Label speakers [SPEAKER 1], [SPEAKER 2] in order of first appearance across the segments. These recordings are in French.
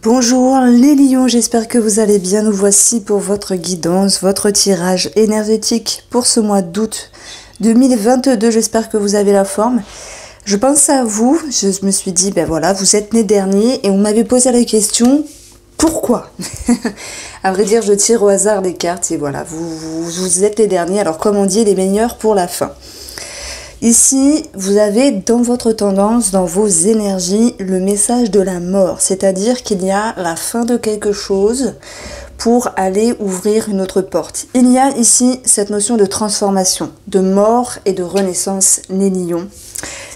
[SPEAKER 1] Bonjour les lions, j'espère que vous allez bien. Nous voici pour votre guidance, votre tirage énergétique pour ce mois d'août 2022. J'espère que vous avez la forme. Je pense à vous, je me suis dit, ben voilà, vous êtes né dernier et on m'avait posé la question, pourquoi? À vrai dire, je tire au hasard des cartes et voilà, vous êtes les derniers. Alors comme on dit, les meilleurs pour la fin. Ici, vous avez dans votre tendance, dans vos énergies, le message de la mort. C'est-à-dire qu'il y a la fin de quelque chose pour aller ouvrir une autre porte. Il y a ici cette notion de transformation, de mort et de renaissance, les lions.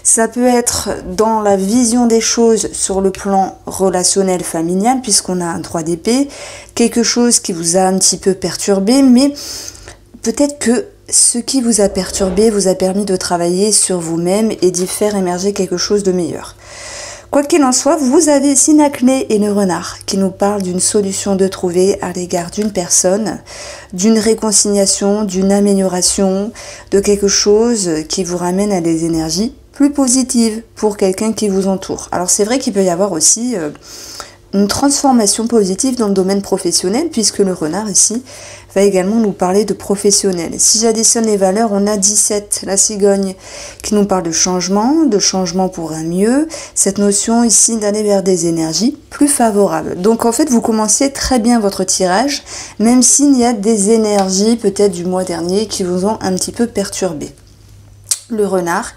[SPEAKER 1] Ça peut être dans la vision des choses sur le plan relationnel familial, puisqu'on a un 3 d'épée, quelque chose qui vous a un petit peu perturbé, mais peut-être que ce qui vous a perturbé vous a permis de travailler sur vous-même et d'y faire émerger quelque chose de meilleur. Quoi qu'il en soit, vous avez ici la clé et le renard qui nous parle d'une solution de trouver à l'égard d'une personne, d'une réconciliation, d'une amélioration, de quelque chose qui vous ramène à des énergies plus positives pour quelqu'un qui vous entoure. Alors c'est vrai qu'il peut y avoir aussi une transformation positive dans le domaine professionnel, puisque le renard ici va également nous parler de professionnel. Si j'additionne les valeurs, on a 17, la cigogne, qui nous parle de changement pour un mieux, cette notion ici d'aller vers des énergies plus favorables. Donc en fait, vous commenciez très bien votre tirage, même s'il y a des énergies peut-être du mois dernier qui vous ont un petit peu perturbé. Le renard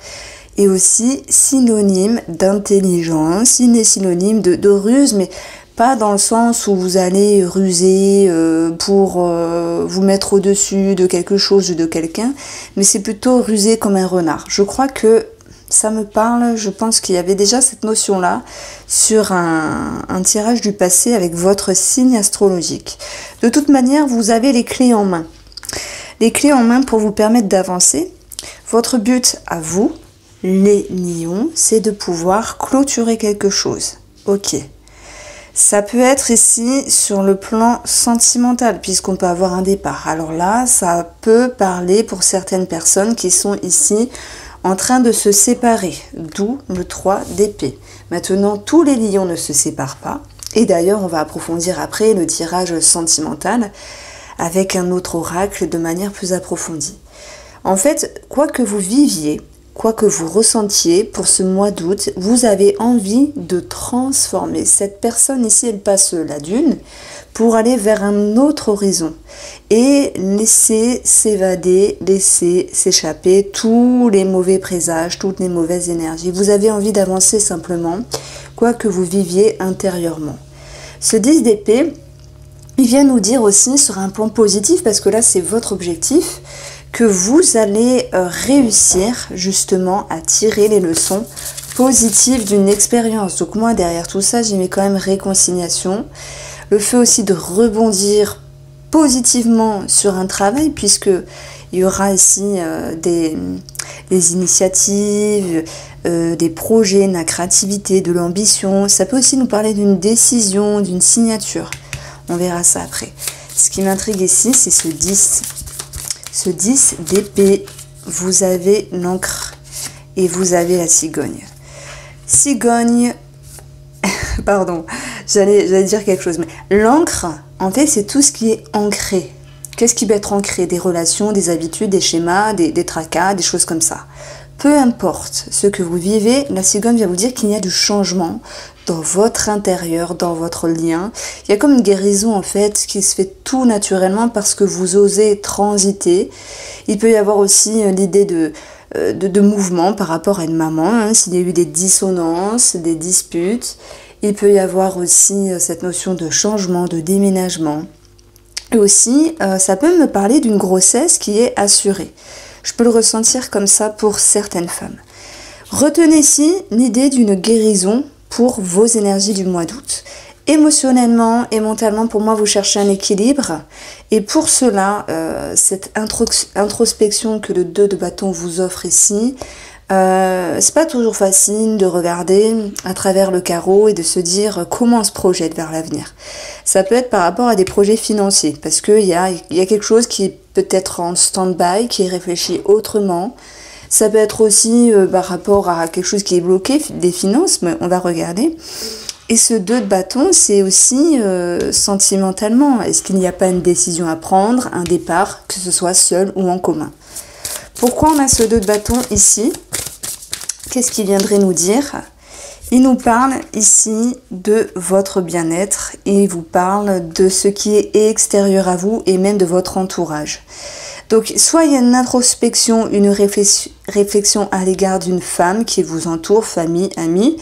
[SPEAKER 1] est aussi synonyme d'intelligence, il est synonyme de ruse, mais pas dans le sens où vous allez ruser pour vous mettre au-dessus de quelque chose ou de quelqu'un, mais c'est plutôt ruser comme un renard. Je crois que ça me parle, je pense qu'il y avait déjà cette notion-là sur un tirage du passé avec votre signe astrologique. De toute manière, vous avez les clés en main. Les clés en main pour vous permettre d'avancer. Votre but à vous, les lions, c'est de pouvoir clôturer quelque chose. Ok. Ça peut être ici sur le plan sentimental, puisqu'on peut avoir un départ. Alors là, ça peut parler pour certaines personnes qui sont ici en train de se séparer, d'où le 3 d'épée. Maintenant, tous les lions ne se séparent pas. Et d'ailleurs, on va approfondir après le tirage sentimental avec un autre oracle de manière plus approfondie. En fait, quoi que vous viviez, quoi que vous ressentiez pour ce mois d'août, vous avez envie de transformer. Cette personne ici, elle passe la dune pour aller vers un autre horizon et laisser s'évader, laisser s'échapper tous les mauvais présages, toutes les mauvaises énergies. Vous avez envie d'avancer simplement, quoi que vous viviez intérieurement. Ce 10 d'épée, il vient nous dire aussi sur un plan positif, parce que là, c'est votre objectif, que vous allez réussir justement à tirer les leçons positives d'une expérience. Donc moi, derrière tout ça, j'y mets quand même réconciliation. Le fait aussi de rebondir positivement sur un travail, puisque il y aura ici des initiatives, des projets, de la créativité, de l'ambition. Ça peut aussi nous parler d'une décision, d'une signature. On verra ça après. Ce qui m'intrigue ici, c'est ce 10. Ce 10 d'épée, vous avez l'encre et vous avez la cigogne. Cigogne, pardon, j'allais dire quelque chose, mais l'encre, en fait, c'est tout ce qui est ancré. Qu'est-ce qui peut être ancré? Des relations, des habitudes, des schémas, des tracas, des choses comme ça. Peu importe ce que vous vivez, la cigogne vient vous dire qu'il y a du changement dans votre intérieur, dans votre lien. Il y a comme une guérison en fait qui se fait tout naturellement parce que vous osez transiter. Il peut y avoir aussi l'idée de mouvement par rapport à une maman, hein, s'il y a eu des dissonances, des disputes. Il peut y avoir aussi cette notion de changement, de déménagement. Et aussi, ça peut me parler d'une grossesse qui est assurée. Je peux le ressentir comme ça pour certaines femmes. Retenez ici l'idée d'une guérison pour vos énergies du mois d'août. Émotionnellement et mentalement, pour moi, vous cherchez un équilibre. Et pour cela, cette introspection que le 2 de bâton vous offre ici, c'est pas toujours facile de regarder à travers le carreau et de se dire comment on se projette vers l'avenir. Ça peut être par rapport à des projets financiers, parce qu'il y a quelque chose qui est peut-être en stand-by, qui est réfléchi autrement. Ça peut être aussi par rapport à quelque chose qui est bloqué, des finances, mais on va regarder. Et ce 2 de bâton, c'est aussi sentimentalement. Est-ce qu'il n'y a pas une décision à prendre, un départ, que ce soit seul ou en commun? Pourquoi on a ce 2 de bâton ici? Qu'est-ce qu'il viendrait nous dire? Il nous parle ici de votre bien-être et il vous parle de ce qui est extérieur à vous et même de votre entourage. Donc, soit il y a une introspection, une réflexion à l'égard d'une femme qui vous entoure, famille, amis.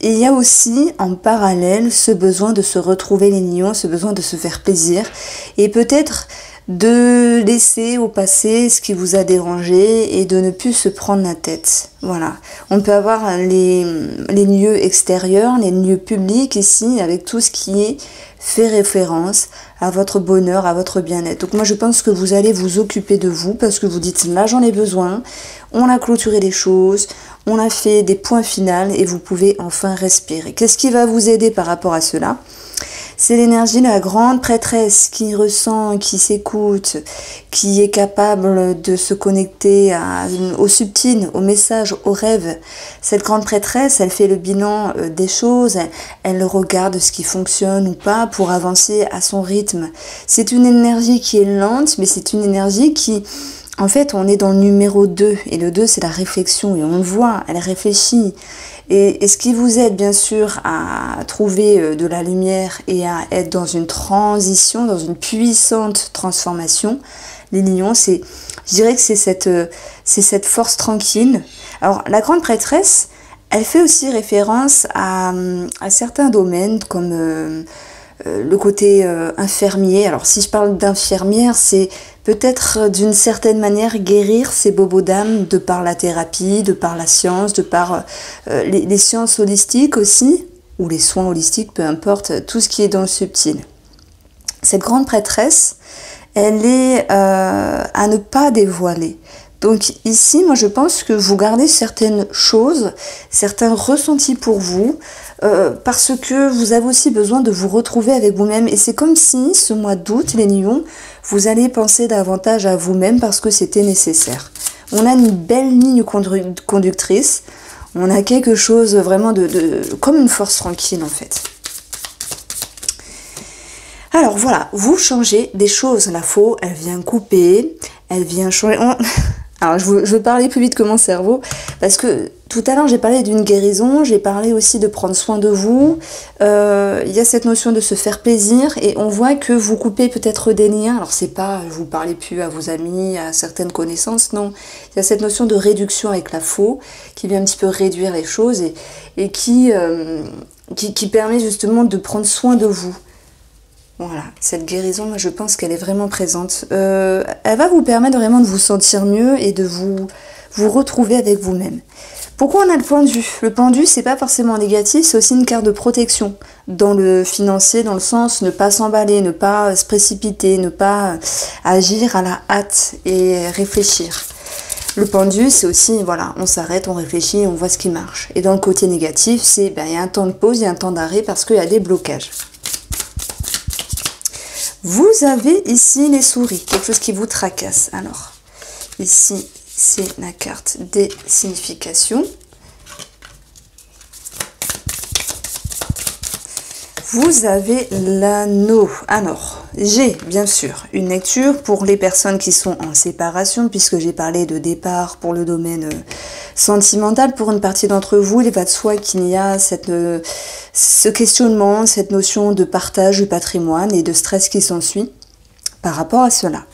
[SPEAKER 1] Et il y a aussi en parallèle ce besoin de se retrouver les lions, ce besoin de se faire plaisir et peut-être de laisser au passé ce qui vous a dérangé et de ne plus se prendre la tête. Voilà. On peut avoir les lieux extérieurs, les lieux publics ici, avec tout ce qui est fait référence à votre bonheur, à votre bien-être. Donc moi je pense que vous allez vous occuper de vous parce que vous dites là j'en ai besoin, on a clôturé les choses, on a fait des points finaux et vous pouvez enfin respirer. Qu'est-ce qui va vous aider par rapport à cela? C'est l'énergie de la grande prêtresse qui ressent, qui s'écoute, qui est capable de se connecter au subtil, au message, au rêve. Cette grande prêtresse, elle fait le bilan des choses, elle regarde ce qui fonctionne ou pas pour avancer à son rythme. C'est une énergie qui est lente, mais c'est une énergie qui... En fait, on est dans le numéro 2, et le 2, c'est la réflexion, et on le voit, elle réfléchit. Et ce qui vous aide, bien sûr, à trouver de la lumière et à être dans une transition, dans une puissante transformation, les lions, je dirais que c'est cette force tranquille. Alors, la grande prêtresse, elle fait aussi référence à certains domaines, comme le côté infirmier. Alors, si je parle d'infirmière, c'est peut-être d'une certaine manière guérir ces bobos d'âme de par la thérapie, de par la science, de par les sciences holistiques aussi, ou les soins holistiques, peu importe, tout ce qui est dans le subtil. Cette grande prêtresse, elle est à ne pas dévoiler. Donc ici, moi je pense que vous gardez certaines choses, certains ressentis pour vous, parce que vous avez aussi besoin de vous retrouver avec vous-même. Et c'est comme si, ce mois d'août, les lions, vous allez penser davantage à vous-même parce que c'était nécessaire. On a une belle ligne conductrice, on a quelque chose vraiment comme une force tranquille en fait. Alors voilà, vous changez des choses. La faux, elle vient couper, elle vient changer... Alors, je veux parler plus vite que mon cerveau, parce que tout à l'heure, j'ai parlé d'une guérison, j'ai parlé aussi de prendre soin de vous. Il y a cette notion de se faire plaisir, et on voit que vous coupez peut-être des liens. Alors, c'est pas, vous parlez plus à vos amis, à certaines connaissances, non. Il y a cette notion de réduction avec la faux, qui vient un petit peu réduire les choses, et qui permet justement de prendre soin de vous. Voilà, cette guérison, moi, je pense qu'elle est vraiment présente. Elle va vous permettre vraiment de vous sentir mieux et de vous retrouver avec vous-même. Pourquoi on a le pendu? Le pendu, c'est pas forcément négatif, c'est aussi une carte de protection. Dans le financier, dans le sens ne pas s'emballer, ne pas se précipiter, ne pas agir à la hâte et réfléchir. Le pendu, c'est aussi, voilà, on s'arrête, on réfléchit, on voit ce qui marche. Et dans le côté négatif, c'est, il y a un temps de pause, il y a un temps d'arrêt parce qu'il y a des blocages. Vous avez ici les souris, quelque chose qui vous tracasse. Alors, ici, c'est la carte des significations. Vous avez l'anneau. Alors, j'ai bien sûr une lecture pour les personnes qui sont en séparation, puisque j'ai parlé de départ pour le domaine sentimental. Pour une partie d'entre vous, il va de soi qu'il y a ce questionnement, cette notion de partage du patrimoine et de stress qui s'ensuit par rapport à cela.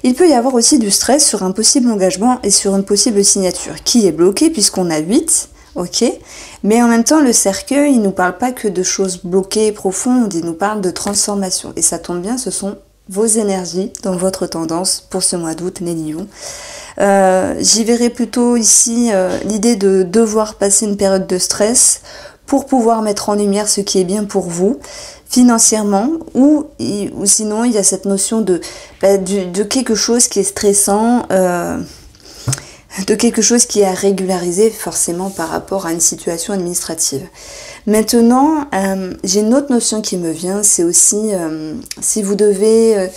[SPEAKER 1] Il peut y avoir aussi du stress sur un possible engagement et sur une possible signature qui est bloquée puisqu'on a 8. Ok, mais en même temps, le cercueil, il ne nous parle pas que de choses bloquées, profondes, il nous parle de transformation. Et ça tombe bien, ce sont vos énergies dans votre tendance pour ce mois d'août, les lions. J'y verrai plutôt ici l'idée de devoir passer une période de stress pour pouvoir mettre en lumière ce qui est bien pour vous, financièrement, ou sinon il y a cette notion de quelque chose qui est stressant, de quelque chose qui est à régulariser forcément par rapport à une situation administrative. Maintenant, j'ai une autre notion qui me vient, c'est aussi si vous devez...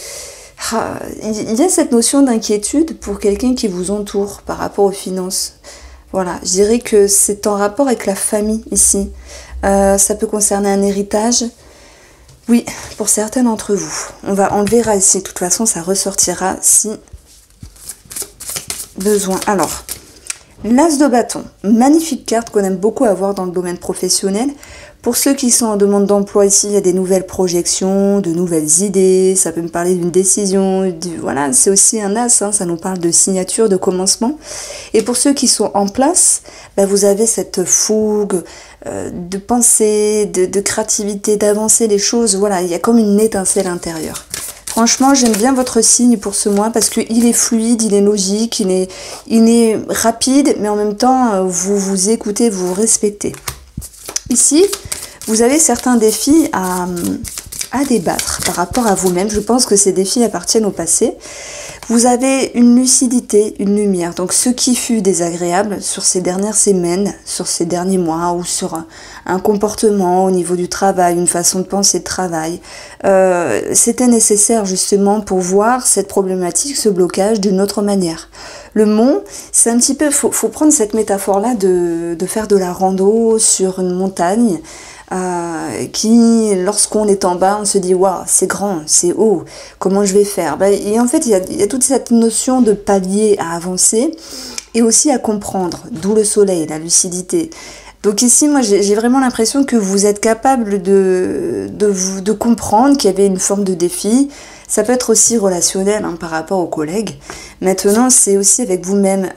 [SPEAKER 1] il y a cette notion d'inquiétude pour quelqu'un qui vous entoure par rapport aux finances. Voilà, je dirais que c'est en rapport avec la famille ici. Ça peut concerner un héritage. Oui, pour certains d'entre vous. On le verra ici. De toute façon, ça ressortira si besoin. Alors, l'As de bâton. Magnifique carte qu'on aime beaucoup avoir dans le domaine professionnel. Pour ceux qui sont en demande d'emploi ici, il y a des nouvelles projections, de nouvelles idées. Ça peut me parler d'une décision. Voilà, c'est aussi un As. Hein, ça nous parle de signature, de commencement. Et pour ceux qui sont en place, bah, vous avez cette fougue de pensée, de créativité, d'avancer les choses. Voilà, il y a comme une étincelle intérieure. Franchement, j'aime bien votre signe pour ce mois parce qu'il est fluide, il est logique, il est rapide, mais en même temps, vous vous écoutez, vous vous respectez. Ici, vous avez certains défis à débattre par rapport à vous-même. Je pense que ces défis appartiennent au passé. Vous avez une lucidité, une lumière. Donc ce qui fut désagréable sur ces dernières semaines, sur ces derniers mois ou sur un comportement au niveau du travail, une façon de penser de travail, c'était nécessaire justement pour voir cette problématique, ce blocage d'une autre manière. Le mont, c'est un petit peu, faut prendre cette métaphore-là de faire de la rando sur une montagne. Qui, lorsqu'on est en bas, on se dit waouh, c'est grand, c'est haut, comment je vais faire? Et en fait, il y a toute cette notion de palier à avancer et aussi à comprendre, d'où le soleil, la lucidité. Donc ici, moi, j'ai vraiment l'impression que vous êtes capable de comprendre qu'il y avait une forme de défi. Ça peut être aussi relationnel hein, par rapport aux collègues. Maintenant, c'est aussi avec vous-même.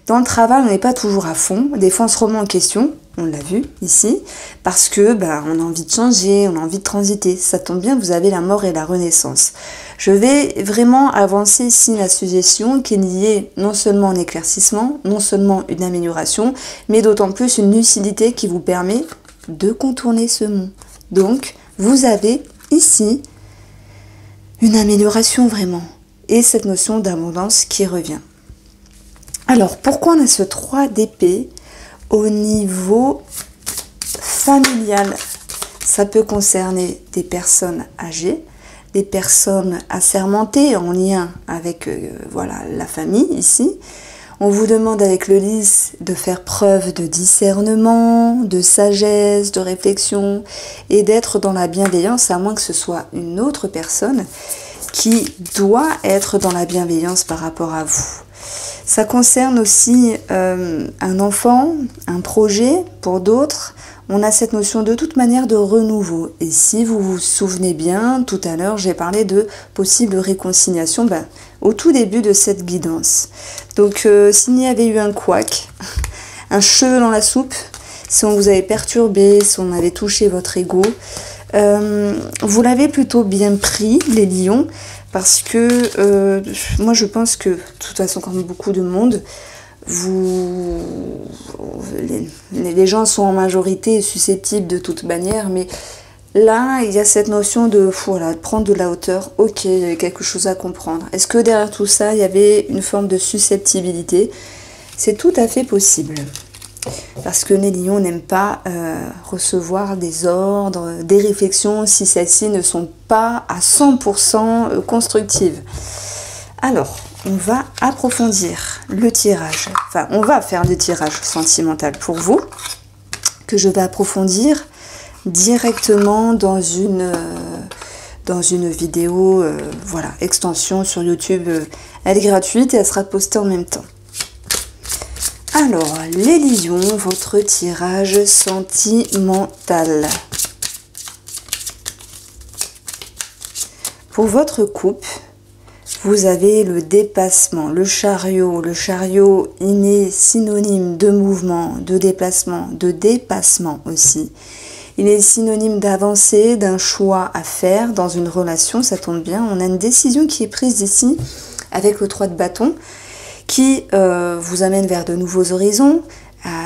[SPEAKER 1] Dans le travail, on n'est pas toujours à fond. Des fois, on se remet en question. On l'a vu ici, parce que on a envie de changer, on a envie de transiter. Ça tombe bien, vous avez la mort et la renaissance. Je vais vraiment avancer ici la suggestion qu'il y ait non seulement un éclaircissement, non seulement une amélioration, mais d'autant plus une lucidité qui vous permet de contourner ce mont. Donc, vous avez ici une amélioration vraiment, et cette notion d'abondance qui revient. Alors, pourquoi on a ce 3 d'épée? Au niveau familial, ça peut concerner des personnes âgées, des personnes assermentées en lien avec voilà, la famille ici. On vous demande avec le lys de faire preuve de discernement, de sagesse, de réflexion et d'être dans la bienveillance, à moins que ce soit une autre personne qui doit être dans la bienveillance par rapport à vous. Ça concerne aussi un enfant, un projet pour d'autres. On a cette notion de toute manière de renouveau. Et si vous vous souvenez bien, tout à l'heure, j'ai parlé de possible réconciliation au tout début de cette guidance. Donc, s'il y avait eu un couac, un cheveu dans la soupe, si on vous avait perturbé, si on avait touché votre ego, vous l'avez plutôt bien pris, les lions, parce que moi je pense que, de toute façon, comme beaucoup de monde, les gens sont en majorité susceptibles de toute manière, mais là, il y a cette notion de prendre de la hauteur. Ok, il y avait quelque chose à comprendre. Est-ce que derrière tout ça, il y avait une forme de susceptibilité? C'est tout à fait possible. Parce que les lions n'aiment pas recevoir des ordres, des réflexions si celles-ci ne sont pas à 100% constructives. Alors, on va approfondir le tirage. Enfin, on va faire le tirage sentimental pour vous, que je vais approfondir directement dans une vidéo, extension sur YouTube. Elle est gratuite et elle sera postée en même temps. Alors, les lions, votre tirage sentimental. Pour votre couple, vous avez le dépassement, le chariot. Le chariot, il est synonyme de mouvement, de déplacement, de dépassement aussi. Il est synonyme d'avancée, d'un choix à faire dans une relation, ça tombe bien. On a une décision qui est prise ici avec le 3 de bâton, qui vous amène vers de nouveaux horizons.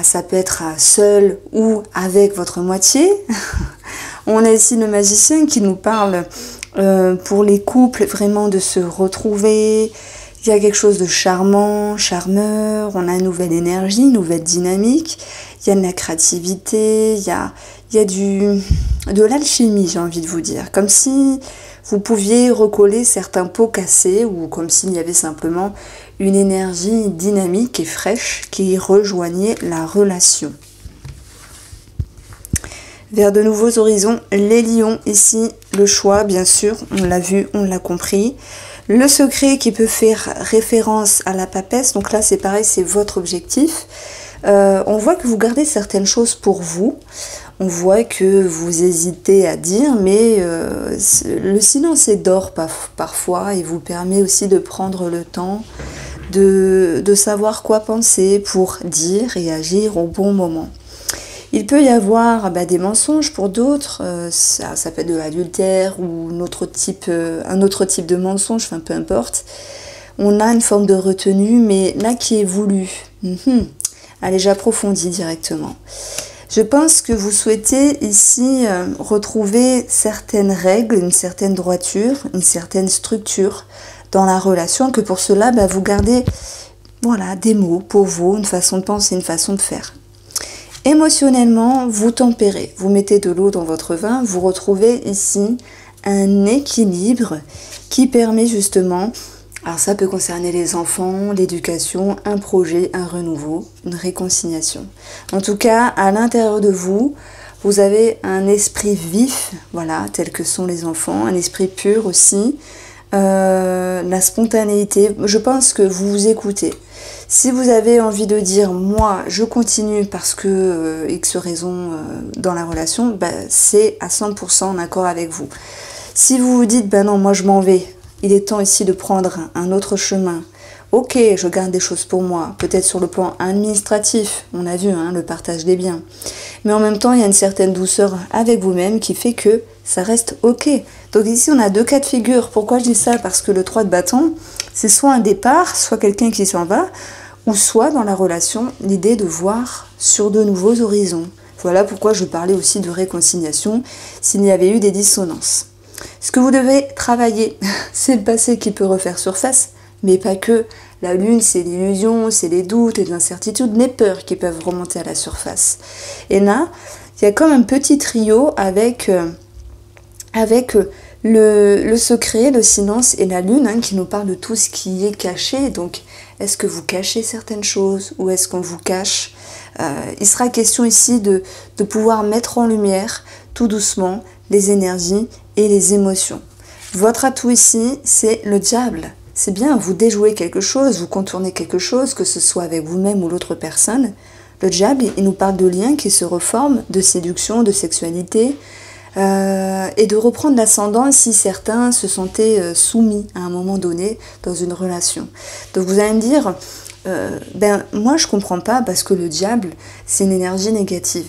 [SPEAKER 1] Ça peut être seul ou avec votre moitié. On a ici le magicien qui nous parle pour les couples vraiment de se retrouver. Il y a quelque chose de charmant, charmeur. On a une nouvelle énergie, une nouvelle dynamique. Il y a de la créativité, il y a de l'alchimie, j'ai envie de vous dire. Comme si vous pouviez recoller certains pots cassés ou comme s'il y avait simplement une énergie dynamique et fraîche qui rejoignait la relation. vers de nouveaux horizons. Les lions, ici, le choix, bien sûr, on l'a vu, on l'a compris. Le secret qui peut faire référence à la papesse, donc là c'est pareil, c'est votre objectif. On voit que vous gardez certaines choses pour vous. On voit que vous hésitez à dire, mais le silence est d'or parfois et vous permet aussi de prendre le temps de savoir quoi penser pour dire et agir au bon moment. Il peut y avoir des mensonges pour d'autres, ça peut être de l'adultère ou un autre type de mensonge, enfin peu importe. On a une forme de retenue, mais là qui est voulu. Allez, j'approfondis directement. Je pense que vous souhaitez ici retrouver certaines règles, une certaine droiture, une certaine structure dans la relation, que pour cela, vous gardez des mots pour vous, une façon de penser, une façon de faire. Émotionnellement, vous tempérez, vous mettez de l'eau dans votre vin, vous retrouvez ici un équilibre qui permet justement, alors ça peut concerner les enfants, l'éducation, un projet, un renouveau, une réconciliation. En tout cas, à l'intérieur de vous, vous avez un esprit vif, tel que sont les enfants, un esprit pur aussi, la spontanéité. Je pense que vous vous écoutez. Si vous avez envie de dire « moi, je continue parce que X raison dans la relation », c'est à 100% en accord avec vous. Si vous vous dites « non, moi je m'en vais, il est temps ici de prendre un autre chemin », ok, je garde des choses pour moi, peut-être sur le plan administratif, on a vu le partage des biens. Mais en même temps, il y a une certaine douceur avec vous-même qui fait que ça reste ok. Donc ici, on a deux cas de figure. Pourquoi je dis ça? Parce que le 3 de bâton, c'est soit un départ, soit quelqu'un qui s'en va, ou soit dans la relation, l'idée de voir sur de nouveaux horizons. Voilà pourquoi je parlais aussi de réconciliation, s'il y avait eu des dissonances. Ce que vous devez travailler, c'est le passé qui peut refaire surface, mais pas que. La lune, c'est l'illusion, c'est les doutes et l'incertitude, les peurs qui peuvent remonter à la surface. Et là, il y a comme un petit trio avec le secret, le silence et la lune qui nous parle de tout ce qui est caché. Donc, est-ce que vous cachez certaines choses ou est-ce qu'on vous cache? Il sera question ici de pouvoir mettre en lumière tout doucement les énergies et les émotions. Votre atout ici, c'est le diable. C'est bien, vous déjouez quelque chose, vous contournez quelque chose, que ce soit avec vous-même ou l'autre personne. Le diable, il nous parle de liens qui se reforment, de séduction, de sexualité, et de reprendre l'ascendant si certains se sentaient soumis à un moment donné dans une relation. Donc vous allez me dire, moi je comprends pas parce que le diable, c'est une énergie négative.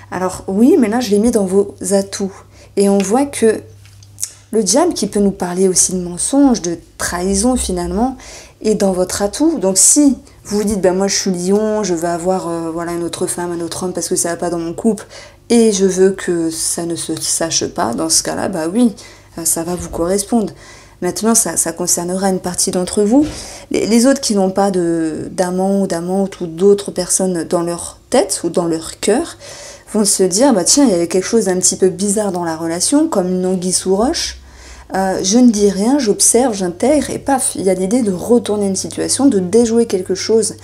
[SPEAKER 1] Alors oui, mais là je l'ai mis dans vos atouts. Et on voit que le diable qui peut nous parler aussi de mensonges, de trahison finalement, est dans votre atout. Donc si vous vous dites, moi je suis lion, je veux avoir une autre femme, un autre homme parce que ça va pas dans mon couple et je veux que ça ne se sache pas, dans ce cas-là, oui, ça va vous correspondre. Maintenant, ça concernera une partie d'entre vous. Les autres qui n'ont pas d'amant ou d'amante ou d'autres personnes dans leur tête ou dans leur cœur vont se dire, tiens, il y avait quelque chose d'un petit peu bizarre dans la relation, comme une anguille sous roche. Je ne dis rien, j'observe, j'intègre, et paf, il y a l'idée de retourner une situation, de déjouer quelque chose.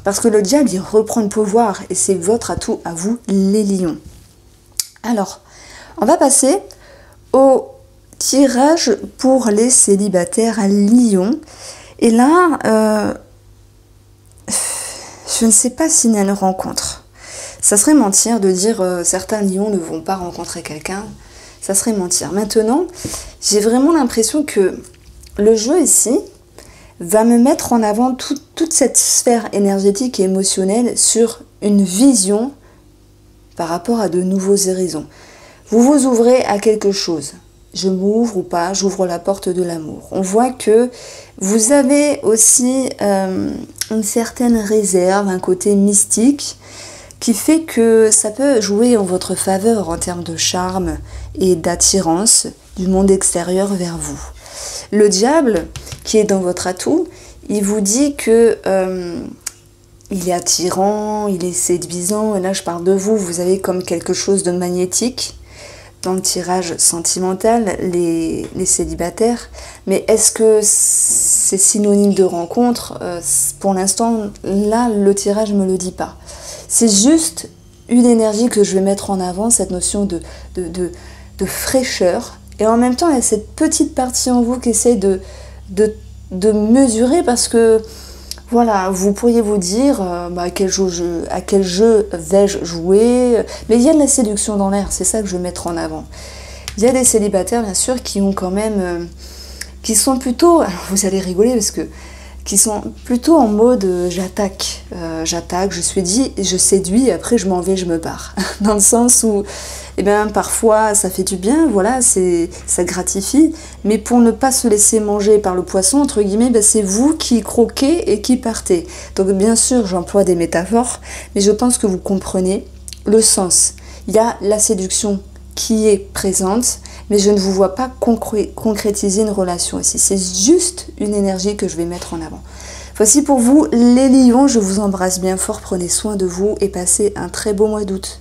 [SPEAKER 1] Parce que le diable, il reprend le pouvoir, et c'est votre atout à vous, les lions. Alors, on va passer au tirage pour les célibataires à Lion. Et là, je ne sais pas s'il y a une rencontre. Ça serait mentir de dire certains lions ne vont pas rencontrer quelqu'un. Ça serait mentir. Maintenant, j'ai vraiment l'impression que le jeu ici va me mettre en avant toute cette sphère énergétique et émotionnelle sur une vision par rapport à de nouveaux horizons. Vous vous ouvrez à quelque chose. Je m'ouvre ou pas, j'ouvre la porte de l'amour. On voit que vous avez aussi une certaine réserve, un côté mystique, qui fait que ça peut jouer en votre faveur en termes de charme et d'attirance du monde extérieur vers vous. Le diable, qui est dans votre atout, il vous dit que il est attirant, il est séduisant, et là je parle de vous, vous avez comme quelque chose de magnétique dans le tirage sentimental, les célibataires, mais est-ce que c'est synonyme de rencontre? Pour l'instant, là, le tirage ne me le dit pas. C'est juste une énergie que je vais mettre en avant, cette notion de fraîcheur. Et en même temps, il y a cette petite partie en vous qui essaye de mesurer, parce que voilà, vous pourriez vous dire à quel jeu vais-je jouer, mais il y a de la séduction dans l'air, c'est ça que je veux mettre en avant. Il y a des célibataires bien sûr qui ont quand même, qui sont plutôt, alors vous allez rigoler parce que, qui sont plutôt en mode j'attaque, je séduis, après je m'en vais, je me pars. Dans le sens où, eh bien, parfois ça fait du bien, voilà, ça gratifie, mais pour ne pas se laisser manger par le poisson, entre guillemets, ben, c'est vous qui croquez et qui partez. Donc bien sûr, j'emploie des métaphores, mais je pense que vous comprenez le sens. Il y a la séduction qui est présente, mais je ne vous vois pas concrétiser une relation ici. C'est juste une énergie que je vais mettre en avant. Voici pour vous les lions, je vous embrasse bien fort, prenez soin de vous et passez un très beau mois d'août.